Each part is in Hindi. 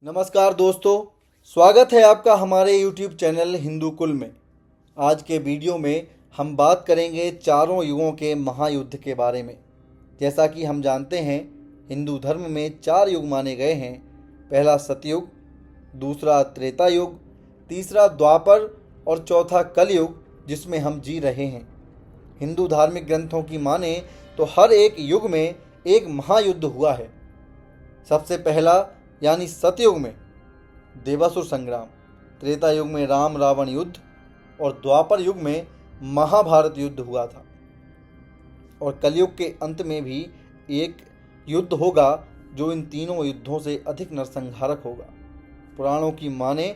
नमस्कार दोस्तों, स्वागत है आपका हमारे YouTube चैनल हिंदू कुल में। आज के वीडियो में हम बात करेंगे चारों युगों के महायुद्ध के बारे में। जैसा कि हम जानते हैं, हिंदू धर्म में 4 युग माने गए हैं। पहला सतयुग, दूसरा त्रेता युग, तीसरा द्वापर और चौथा कलयुग, जिसमें हम जी रहे हैं। हिंदू धार्मिक ग्रंथों की माने तो हर एक युग में एक महायुद्ध हुआ है। सबसे पहला यानी सतयुग में देवासुर संग्राम, त्रेता युग में राम रावण युद्ध और द्वापर युग में महाभारत युद्ध हुआ था। और कलयुग के अंत में भी एक युद्ध होगा जो इन तीनों युद्धों से अधिक नरसंहारक होगा। पुराणों की माने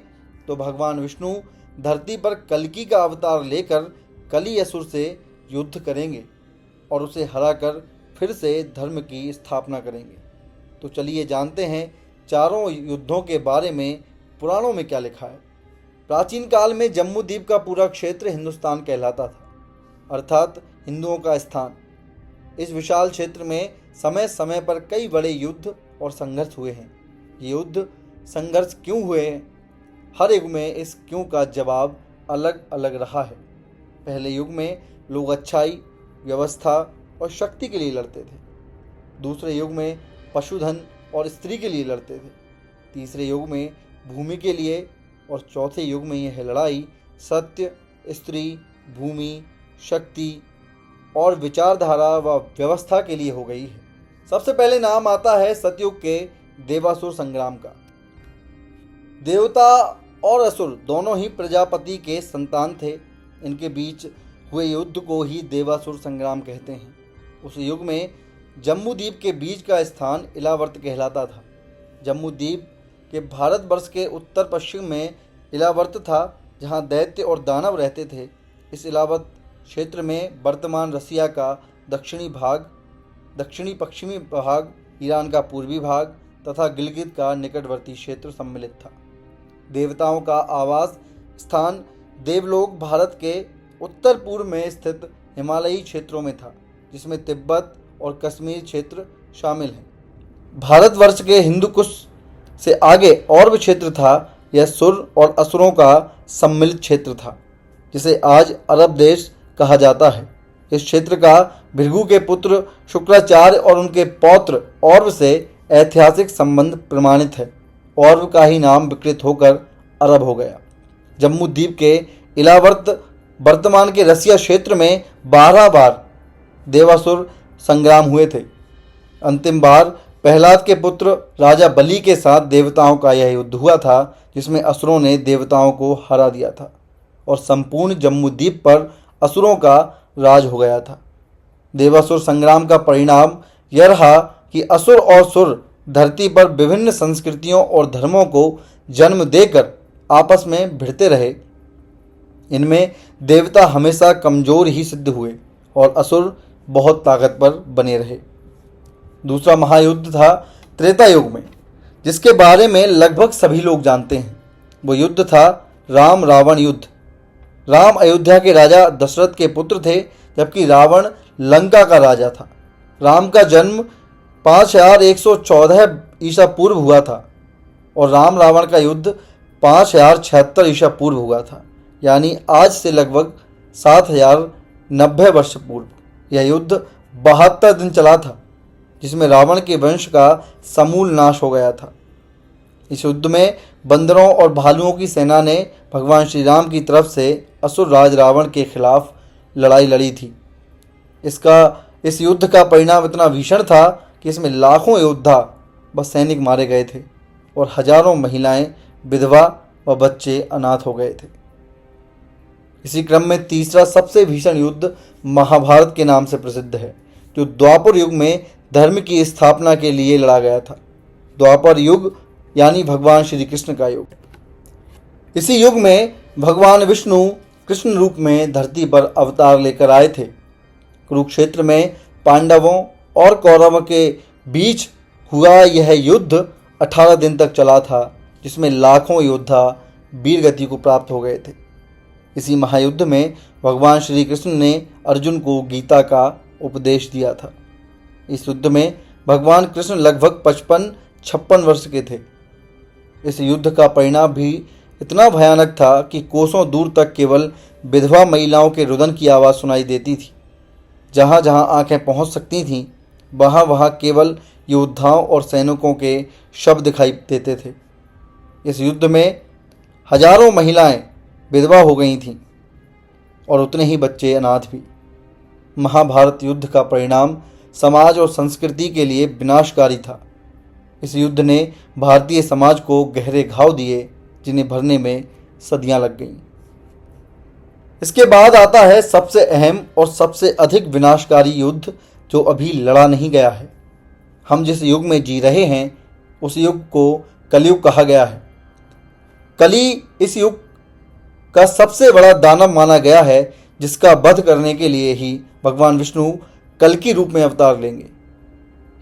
तो भगवान विष्णु धरती पर कल्कि का अवतार लेकर कली असुर से युद्ध करेंगे और उसे हराकर फिर से धर्म की स्थापना करेंगे। तो चलिए जानते हैं चारों युद्धों के बारे में पुराणों में क्या लिखा है। प्राचीन काल में जम्मू द्वीप का पूरा क्षेत्र हिंदुस्तान कहलाता था, अर्थात हिंदुओं का स्थान। इस विशाल क्षेत्र में समय समय पर कई बड़े युद्ध और संघर्ष हुए हैं। ये युद्ध संघर्ष क्यों हुए हैं? हर युग में इस क्यों का जवाब अलग अलग रहा है। पहले युग में लोग अच्छाई, व्यवस्था और शक्ति के लिए लड़ते थे। दूसरे युग में पशुधन और स्त्री के लिए लड़ते थे। तीसरे युग में भूमि के लिए और चौथे युग में यह लड़ाई सत्य, स्त्री, भूमि, शक्ति और विचारधारा व व्यवस्था के लिए हो गई है। सबसे पहले नाम आता है सतयुग के देवासुर संग्राम का। देवता और असुर दोनों ही प्रजापति के संतान थे। इनके बीच हुए युद्ध को ही देवासुर संग्राम कहते हैं। उस युग में जम्मू द्वीप के बीच का स्थान इलावर्त कहलाता था। जम्मू द्वीप के भारतवर्ष के उत्तर पश्चिम में इलावर्त था, जहां दैत्य और दानव रहते थे। इस इलावर्त क्षेत्र में वर्तमान रसिया का दक्षिणी पश्चिमी भाग, ईरान का पूर्वी भाग तथा गिलगित का निकटवर्ती क्षेत्र सम्मिलित था। देवताओं का आवास स्थान देवलोक भारत के उत्तर पूर्व में स्थित हिमालयी क्षेत्रों में था, जिसमें तिब्बत और कश्मीर क्षेत्र शामिल हैं। भारतवर्ष के हिंदुकुश से आगे और भी क्षेत्र था। यह सुर और असुरों का सम्मिलित क्षेत्र था, जिसे आज अरब देश कहा जाता है। इस क्षेत्र का भृगु के पुत्र शुक्राचार्य और उनके पौत्र और्व से ऐतिहासिक संबंध प्रमाणित है। और्व का ही नाम विकृत होकर अरब हो गया। जम्मू द्वीप के इलावर्त वर्तमान के रसिया क्षेत्र में 12 बार देवासुर संग्राम हुए थे। अंतिम बार प्रहलाद के पुत्र राजा बलि के साथ देवताओं का यह युद्ध हुआ था, जिसमें असुरों ने देवताओं को हरा दिया था और संपूर्ण जम्मू द्वीप पर असुरों का राज हो गया था। देवासुर संग्राम का परिणाम यह रहा कि असुर और सुर धरती पर विभिन्न संस्कृतियों और धर्मों को जन्म देकर आपस में भिड़ते रहे। इनमें देवता हमेशा कमजोर ही सिद्ध हुए और असुर बहुत ताकतवर बने रहे। दूसरा महायुद्ध था त्रेता युग में, जिसके बारे में लगभग सभी लोग जानते हैं। वो युद्ध था राम रावण युद्ध। राम अयोध्या के राजा दशरथ के पुत्र थे, जबकि रावण लंका का राजा था। राम का जन्म 5114 ईसा पूर्व हुआ था और राम रावण का युद्ध 5076 ईसा पूर्व हुआ था, यानी आज से लगभग 7090 वर्ष पूर्व। यह युद्ध 72 दिन चला था, जिसमें रावण के वंश का समूल नाश हो गया था। इस युद्ध में बंदरों और भालुओं की सेना ने भगवान श्री राम की तरफ से असुर राज रावण के खिलाफ लड़ाई लड़ी थी। इस युद्ध का परिणाम इतना भीषण था कि इसमें लाखों योद्धा व सैनिक मारे गए थे और हजारों महिलाएं, विधवा व बच्चे अनाथ हो गए थे। इसी क्रम में तीसरा सबसे भीषण युद्ध महाभारत के नाम से प्रसिद्ध है, जो द्वापर युग में धर्म की स्थापना के लिए लड़ा गया था। द्वापर युग यानी भगवान श्री कृष्ण का युग। इसी युग में भगवान विष्णु कृष्ण रूप में धरती पर अवतार लेकर आए थे। कुरुक्षेत्र में पांडवों और कौरवों के बीच हुआ यह युद्ध 18 दिन तक चला था, जिसमें लाखों योद्धा वीर गति को प्राप्त हो गए थे। इसी महायुद्ध में भगवान श्री कृष्ण ने अर्जुन को गीता का उपदेश दिया था। इस युद्ध में भगवान कृष्ण लगभग 55-56 वर्ष के थे। इस युद्ध का परिणाम भी इतना भयानक था कि कोसों दूर तक केवल विधवा महिलाओं के रुदन की आवाज़ सुनाई देती थी। जहाँ जहाँ आंखें पहुँच सकती थीं, वहाँ वहाँ केवल योद्धाओं और सैनिकों के शव दिखाई देते थे। इस युद्ध में हजारों महिलाएं विधवा हो गई थीं और उतने ही बच्चे अनाथ भी। महाभारत युद्ध का परिणाम समाज और संस्कृति के लिए विनाशकारी था। इस युद्ध ने भारतीय समाज को गहरे घाव दिए, जिन्हें भरने में सदियां लग गईं। इसके बाद आता है सबसे अहम और सबसे अधिक विनाशकारी युद्ध, जो अभी लड़ा नहीं गया है। हम जिस युग में जी रहे हैं, उस युग को कलयुग कहा गया है। कली इस युग का सबसे बड़ा दानव माना गया है, जिसका वध करने के लिए ही भगवान विष्णु कल की रूप में अवतार लेंगे।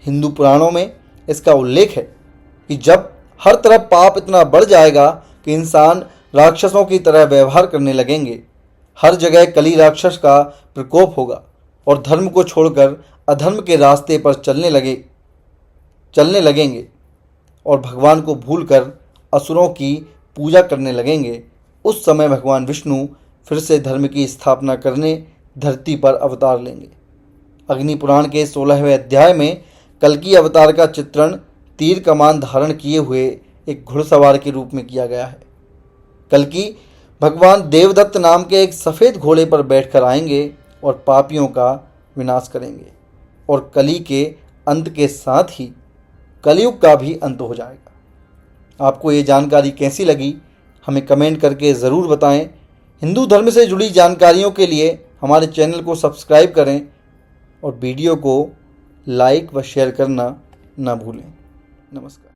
हिंदू पुराणों में इसका उल्लेख है कि जब हर तरफ पाप इतना बढ़ जाएगा कि इंसान राक्षसों की तरह व्यवहार करने लगेंगे, हर जगह कली राक्षस का प्रकोप होगा और धर्म को छोड़कर अधर्म के रास्ते पर चलने लगेंगे और भगवान को भूलकर असुरों की पूजा करने लगेंगे। उस समय भगवान विष्णु फिर से धर्म की स्थापना करने धरती पर अवतार लेंगे। अग्नि पुराण के 16वें अध्याय में कल्कि अवतार का चित्रण तीर कमान धारण किए हुए एक घुड़सवार के रूप में किया गया है। कल्कि भगवान देवदत्त नाम के एक सफ़ेद घोड़े पर बैठकर आएंगे और पापियों का विनाश करेंगे, और कली के अंत के साथ ही कलयुग का भी अंत हो जाएगा। आपको ये जानकारी कैसी लगी, हमें कमेंट करके ज़रूर बताएं। हिंदू धर्म से जुड़ी जानकारियों के लिए हमारे चैनल को सब्सक्राइब करें और वीडियो को लाइक व शेयर करना न भूलें। नमस्कार।